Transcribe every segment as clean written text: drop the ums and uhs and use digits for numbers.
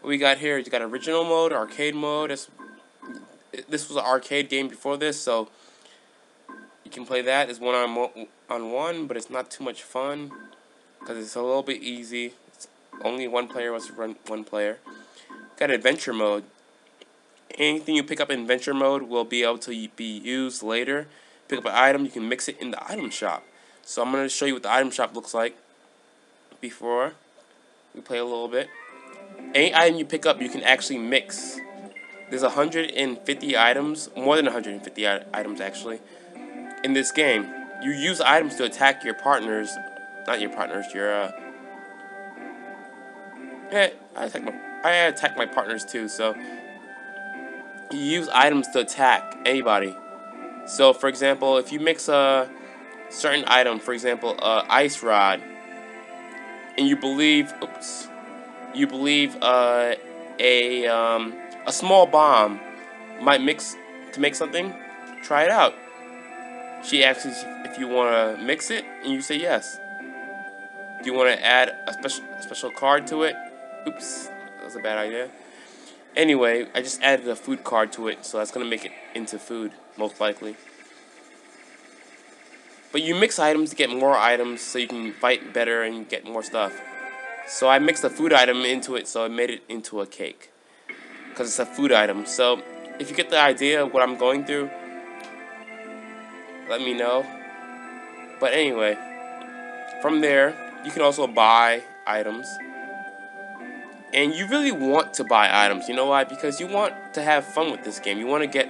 What we got here, you got original mode, arcade mode. This was an arcade game before this, so you can play that as on one, but it's not too much fun because it's a little bit easy. It's only one player wants to run one player. Got adventure mode. Anything you pick up in adventure mode will be able to be used later. Pick up an item, you can mix it in the item shop. So I'm going to show you what the item shop looks like before we play a little bit. Any item you pick up, you can actually mix. There's 150 items, more than 150 items actually, in this game. You use items to attack your partners, not your partners, I attack my partners too, so you use items to attack anybody. So for example, if you mix a certain item, for example, ice rod, and you believe a small bomb might mix to make something, try it out. She asks if you want to mix it, and you say yes. Do you want to add a special card to it? Oops, that was a bad idea. Anyway, I just added a food card to it, so that's going to make it into food, most likely. But you mix items to get more items, so you can fight better and get more stuff. So I mixed a food item into it, so I made it into a cake. Because it's a food item. So if you get the idea of what I'm going through, let me know. But anyway, from there, you can also buy items. And you really want to buy items. You know why? Because you want to have fun with this game. You want to get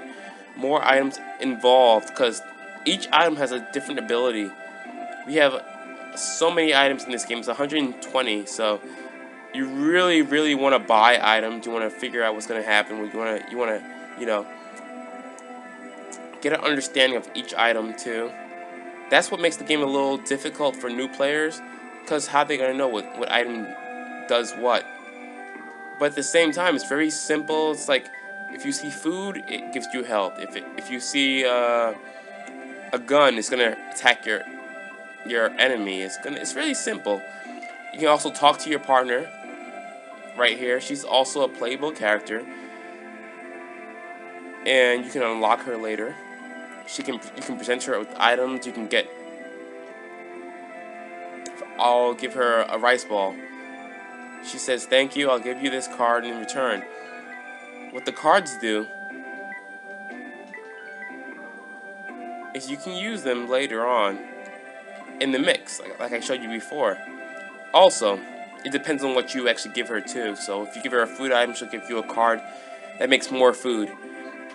more items involved, because each item has a different ability. We have so many items in this game. It's 120, so you really want to buy items. You want to figure out what's going to happen. You want to get an understanding of each item too. That's what makes the game a little difficult for new players, because how are they going to know what item does what? But at the same time, it's very simple. It's like, if you see food, it gives you health. If you see a gun, it's gonna attack your enemy. It's really simple. You can also talk to your partner right here. She's also a playable character, and you can unlock her later. You can present her with items. You can get. I'll give her a rice ball. She says, "Thank you. I'll give you this card in return." What the cards do is you can use them later on in the mix, like I showed you before. Also, it depends on what you actually give her too. So if you give her a food item, she'll give you a card that makes more food.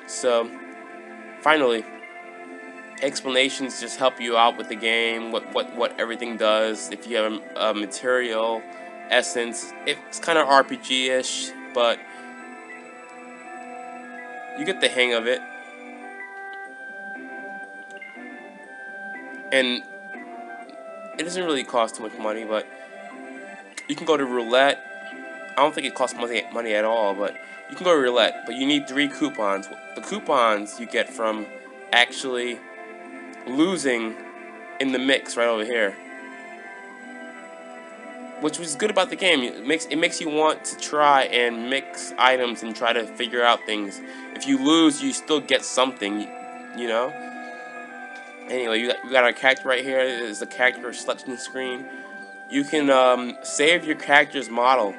So finally, explanations just help you out with the game, what everything does. If you have a material, essence, it's kind of RPG-ish, but you get the hang of it. And it doesn't really cost too much money, but you can go to roulette. I don't think it costs money at all, but you can go to roulette. But you need 3 coupons. The coupons you get from actually losing in the mix right over here, which was good about the game. It makes you want to try and mix items and try to figure out things. If you lose, you still get something, you know. Anyway, you got our character right here. This is the character selection screen. You can save your character's model.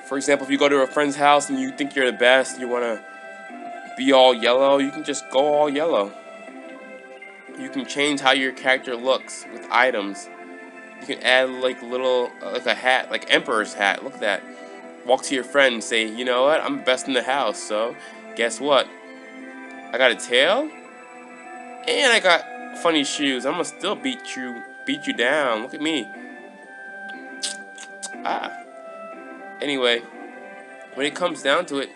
For example, if you go to a friend's house and you think you're the best, you want to be all yellow, you can just go all yellow. You can change how your character looks with items. You can add like a hat, like Emperor's hat. Look at that. Walk to your friend and say, you know what, I'm the best in the house, so guess what? I got a tail, and I got funny shoes. I'm gonna still beat you down. Look at me. Anyway, when it comes down to it,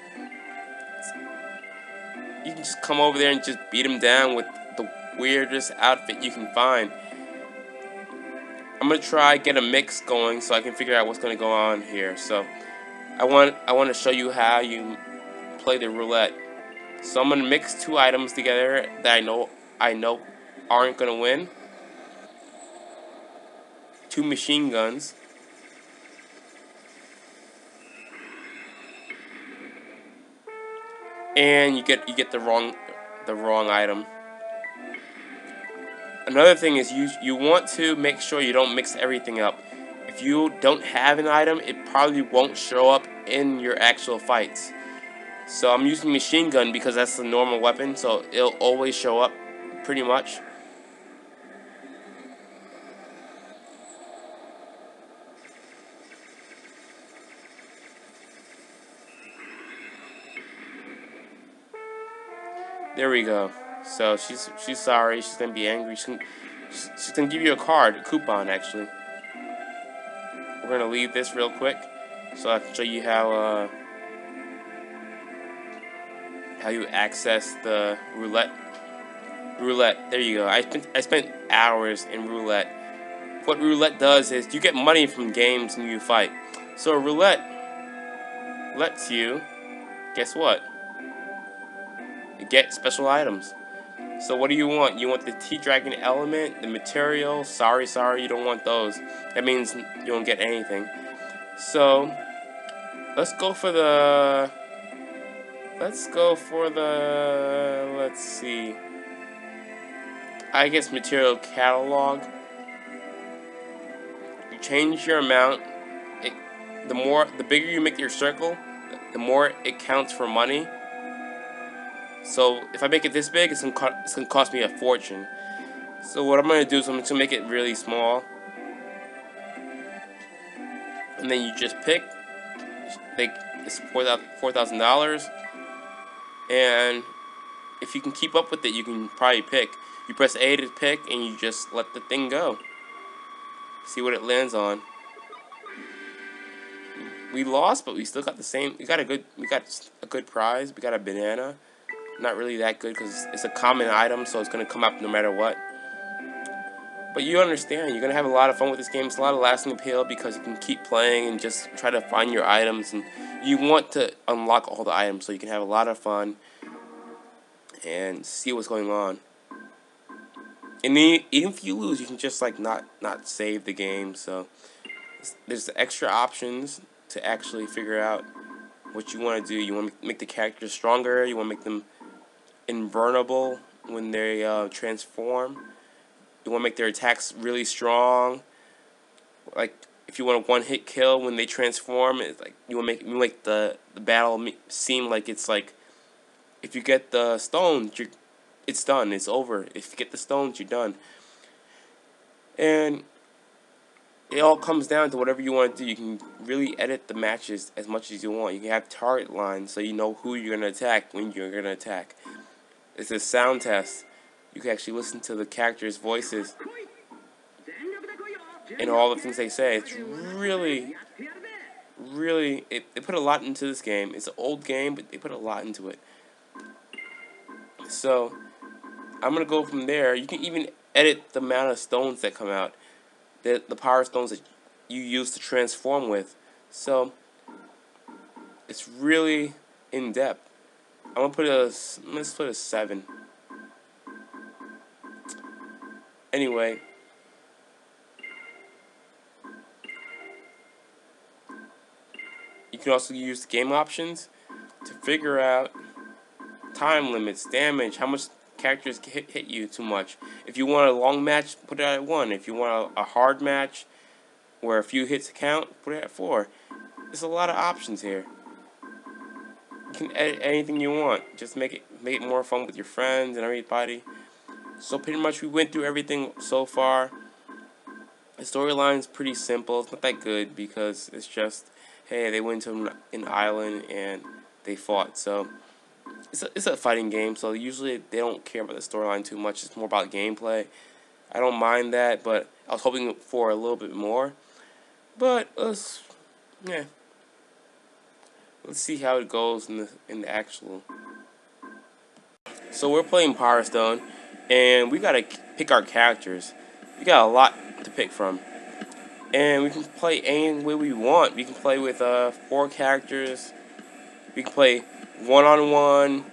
you can just come over there and just beat him down with the weirdest outfit you can find. I'm gonna try get a mix going so I can figure out what's gonna go on here. So I want to show you how you play the roulette. So I'm gonna mix 2 items together that I know aren't gonna win. 2 machine guns. and you get the wrong item. Another thing is you want to make sure you don't mix everything up. If you don't have an item, it probably won't show up in your actual fights. So I'm using machine gun because that's the normal weapon, so it'll always show up pretty much. There we go. So she's sorry. She's gonna be angry. She's gonna give you a card, a coupon actually. We're gonna leave this real quick, so I can show you how you access the roulette. Roulette. There you go. I spent hours in roulette. What roulette does is you get money from games and you fight. So roulette lets you, guess what? You get special items. So what do you want? You want the T-Dragon element, the material. Sorry, you don't want those. That means you don't get anything. So let's go for the. Let's see. I guess material catalog. You change your amount. The bigger you make your circle, the more it counts for money. So if I make it this big, it's gonna cost me a fortune. So what I'm gonna do is I'm gonna make it really small, and then you just pick. It's $4,000, and if you can keep up with it, you can probably pick. You press A to pick, and you just let the thing go. See what it lands on. We lost, but we still got the same. We got a good prize. We got a banana. Not really that good because it's a common item, so it's gonna come up no matter what. But you understand, you're gonna have a lot of fun with this game. It's a lot of lasting appeal because you can keep playing and just try to find your items, and you want to unlock all the items so you can have a lot of fun and see what's going on. And even if you lose, you can just like not save the game. So there's extra options to actually figure out what you want to do. You want to make the characters stronger. You want to make them invulnerable when they transform. You want to make their attacks really strong. Like if you want a one-hit kill when they transform, it's like you want to make the battle seem like it's like if you get the stones, it's done. It's over. If you get the stones, you're done. And it all comes down to whatever you want to do. You can really edit the matches as much as you want. You can have target lines so you know who you're going to attack when you're going to attack. It's a sound test. You can actually listen to the characters' voices and all the things they say. It's really, they put a lot into this game. It's an old game, but they put a lot into it. So I'm going to go from there. You can even edit the amount of stones that come out. The power stones that you use to transform with. So it's really in depth. I'm gonna let's put a 7. Anyway, you can also use the game options to figure out time limits, damage, how much characters hit you too much. If you want a long match, put it at 1. If you want a hard match where a few hits count, put it at 4. There's a lot of options here. You can edit anything you want. Just make it more fun with your friends and everybody. So pretty much we went through everything so far. The storyline's pretty simple. It's not that good because it's just, hey, they went to an island and they fought. So it's a fighting game. So usually they don't care about the storyline too much. It's more about gameplay. I don't mind that, but I was hoping for a little bit more. But let's see how it goes in the actual. So we're playing Power Stone, and we gotta pick our characters. We got a lot to pick from, and we can play any way we want. We can play with 4 characters. We can play 1-on-1.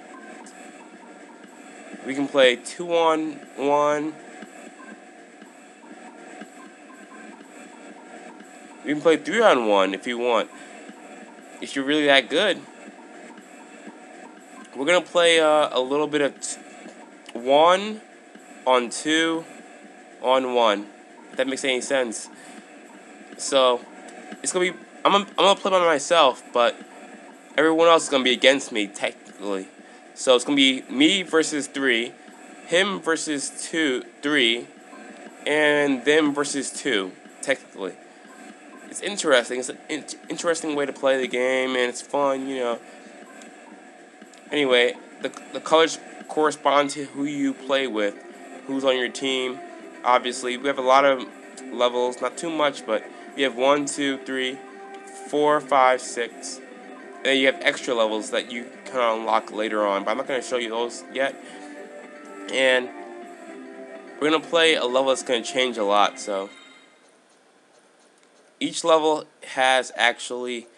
We can play 2-on-1. We can play 3-on-1 if you want. If you're really that good. We're gonna play a little bit of 1 on 2 on 1. If that makes any sense. So it's gonna be I'm gonna play by myself, but everyone else is gonna be against me technically. So it's gonna be me versus 3, him versus 3, and them versus 2 technically. It's interesting. It's an interesting way to play the game, and it's fun, you know. Anyway, the colors correspond to who you play with, who's on your team. Obviously, we have a lot of levels, not too much, but we have 1, 2, 3, 4, 5, 6. And then you have extra levels that you can unlock later on, but I'm not going to show you those yet. And we're going to play a level that's going to change a lot, so each level has actually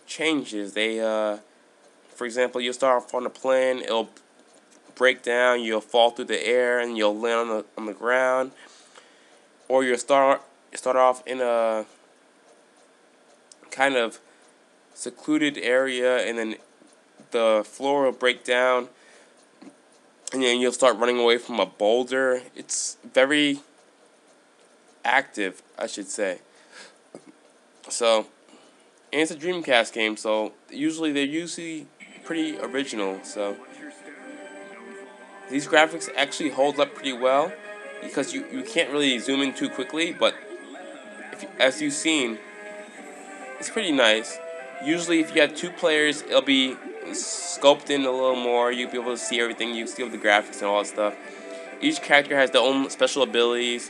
changes. For example, you'll start off on a plane, it'll break down, you'll fall through the air, and you'll land on the ground, or you'll start off in a kind of secluded area, and then the floor will break down, and then you'll start running away from a boulder. It's very active, I should say. So, and it's a Dreamcast game, so they're usually pretty original. So these graphics actually hold up pretty well because you can't really zoom in too quickly, but as you've seen, it's pretty nice. Usually if you have 2 players, it'll be scoped in a little more. You'll be able to see everything, you see the graphics and all that stuff. Each character has their own special abilities.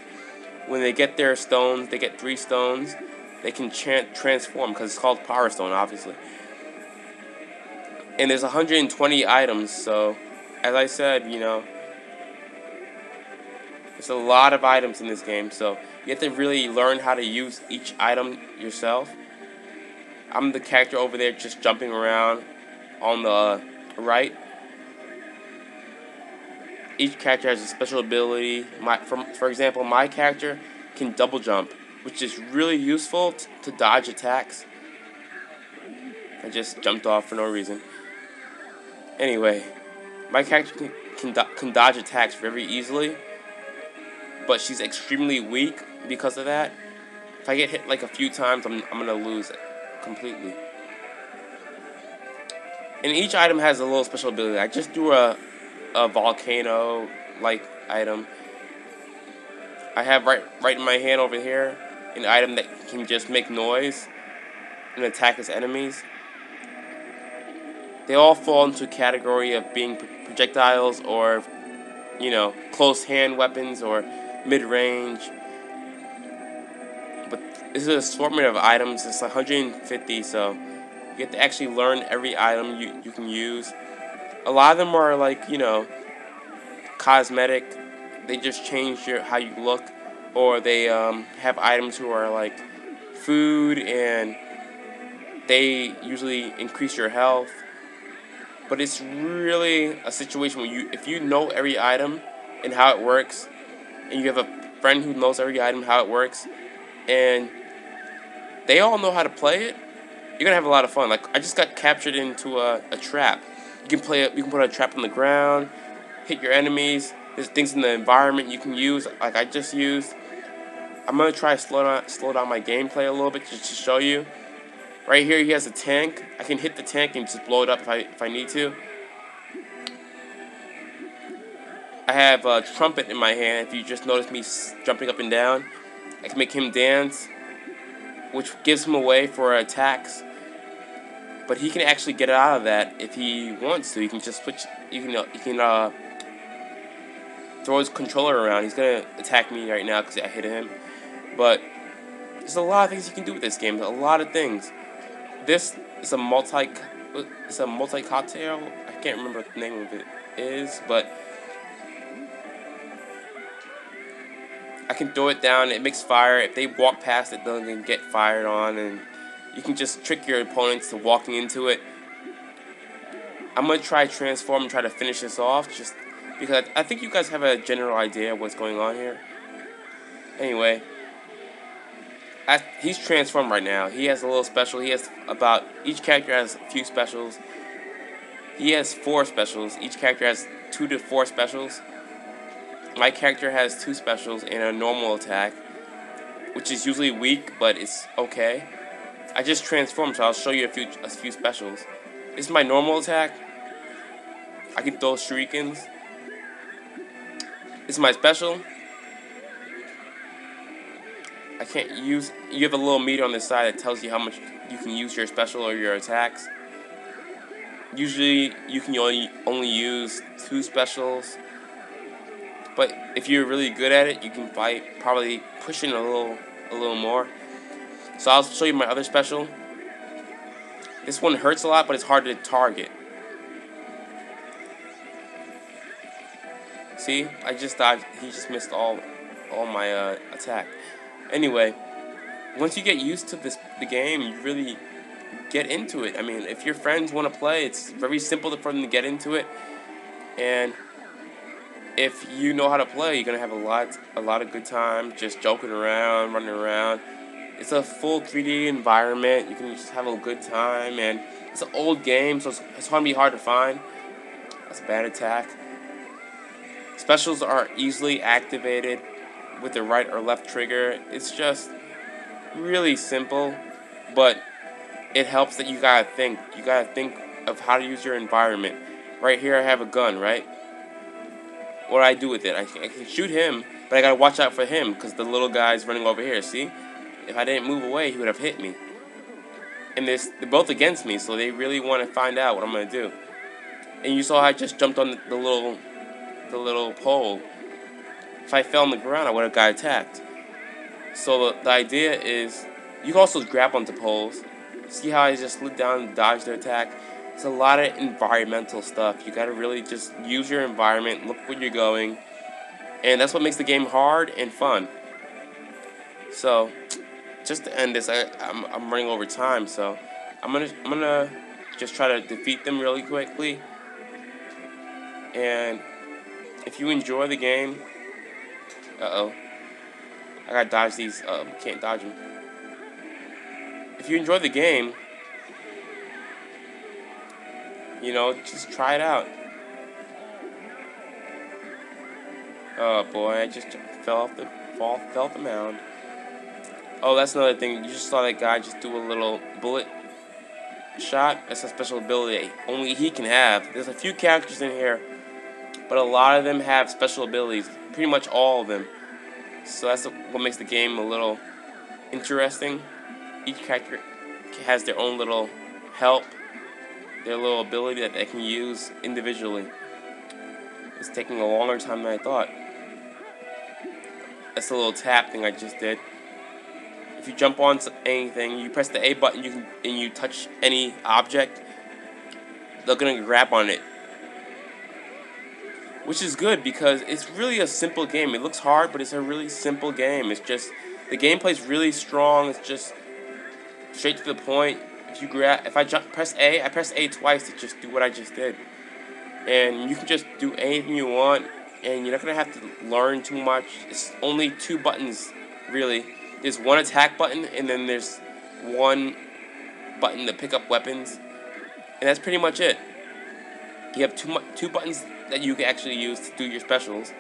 When they get their stones, they get 3 stones. They can transform because it's called Power Stone, obviously. And there's 120 items, so as I said, you know, there's a lot of items in this game, so you have to really learn how to use each item yourself. I'm the character over there just jumping around on the right. Each character has a special ability. For example, my character can double jump, which is really useful to dodge attacks. I just jumped off for no reason. Anyway, my character can dodge attacks very easily, but she's extremely weak because of that. If I get hit like a few times, I'm gonna lose it completely. And each item has a little special ability. I just threw a volcano-like item. I have right in my hand over here an item that can just make noise and attack its enemies. They all fall into a category of being projectiles or, you know, close hand weapons or mid-range. But this is an assortment of items. It's 150, so you have to actually learn every item you can use. A lot of them are like, you know, cosmetic. They just change how you look, or they have items who are like food, and they usually increase your health. But it's really a situation where if you know every item and how it works, and you have a friend who knows every item how it works, and they all know how to play it, you're gonna have a lot of fun. Like I just got captured into a trap. You can put a trap on the ground, hit your enemies. There's things in the environment you can use, like I just used. I'm gonna try to slow down my gameplay a little bit just to show you. Right here, he has a tank. I can hit the tank and just blow it up if I need to. I have a trumpet in my hand. If you just notice me jumping up and down, I can make him dance, which gives him away for attacks. But he can actually get out of that if he wants to. He can just switch. He can throw his controller around. He's gonna attack me right now because I hit him. But there's a lot of things you can do with this game. A lot of things. This is a multi-cocktail. I can't remember what the name of it is, but I can throw it down. It makes fire. If they walk past it, they'll get fired on, and you can just trick your opponents to walking into it. I'm gonna try transform and try to finish this off, just because I think you guys have a general idea of what's going on here. Anyway. He's transformed right now. He has a little special. Each character has a few specials. He has 4 specials. Each character has 2 to 4 specials. My character has 2 specials and a normal attack, which is usually weak, but it's okay. I just transformed, so I'll show you a few specials. This is my normal attack. I can throw shurikens. This is my special. I can't use. You have a little meter on the side that tells you how much you can use your special or your attacks. Usually, you can only use 2 specials. But if you're really good at it, you can probably push in a little more. So I'll show you my other special. This one hurts a lot, but it's hard to target. See, I just dodged. He just missed all my attack. Anyway, once you get used to the game, you really get into it. I mean, if your friends want to play, it's very simple for them to get into it. And if you know how to play, you're gonna have a lot of good time just joking around, running around. It's a full 3D environment. You can just have a good time, and it's an old game, so it's gonna be hard to find. That's a bad attack. Specials are easily activated with the right or left trigger. It's just really simple, but it helps that you gotta think. You gotta think of how to use your environment. Right here, I have a gun, right? What do I do with it? I can shoot him, but I gotta watch out for him because the little guy's running over here. See? If I didn't move away, he would have hit me. And they're both against me, so they really want to find out what I'm gonna do. And you saw I just jumped on the little pole. If I fell on the ground, I would have got attacked. So the idea is, you can also grab onto poles. See how I just slid down and dodged their attack? It's a lot of environmental stuff. You gotta really just use your environment, look where you're going, and that's what makes the game hard and fun. So, just to end this, I'm running over time, so I'm gonna just try to defeat them really quickly. And if you enjoy the game, I gotta dodge these. Can't dodge them. If you enjoy the game, you know, just try it out. Oh boy, I just fell off the mound. Oh, that's another thing. You just saw that guy just do a little bullet shot. That's a special ability only he can have. There's a few characters in here, but a lot of them have special abilities. Pretty much all of them. So that's what makes the game a little interesting. Each character has their own little help, their little ability that they can use individually. It's taking a longer time than I thought. That's a little tap thing I just did. If you jump on anything, you press the A button, and you touch any object, they're gonna grab on it. Which is good because it's really a simple game. It looks hard, but it's a really simple game. It's just, the gameplay's really strong. It's just straight to the point. If I press A, I press A twice to just do what I just did. And you can just do anything you want, and you're not gonna have to learn too much. It's only 2 buttons, really. There's one attack button, and then there's one button to pick up weapons, and that's pretty much it. You have 2 buttons that you can actually use to do your specials.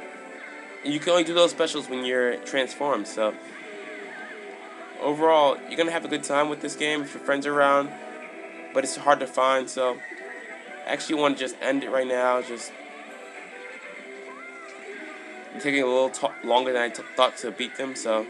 And you can only do those specials when you're transformed. So overall, you're gonna have a good time with this game if your friends are around, but it's hard to find. So I actually want to just end it right now. Just taking a little longer than I thought to beat them. So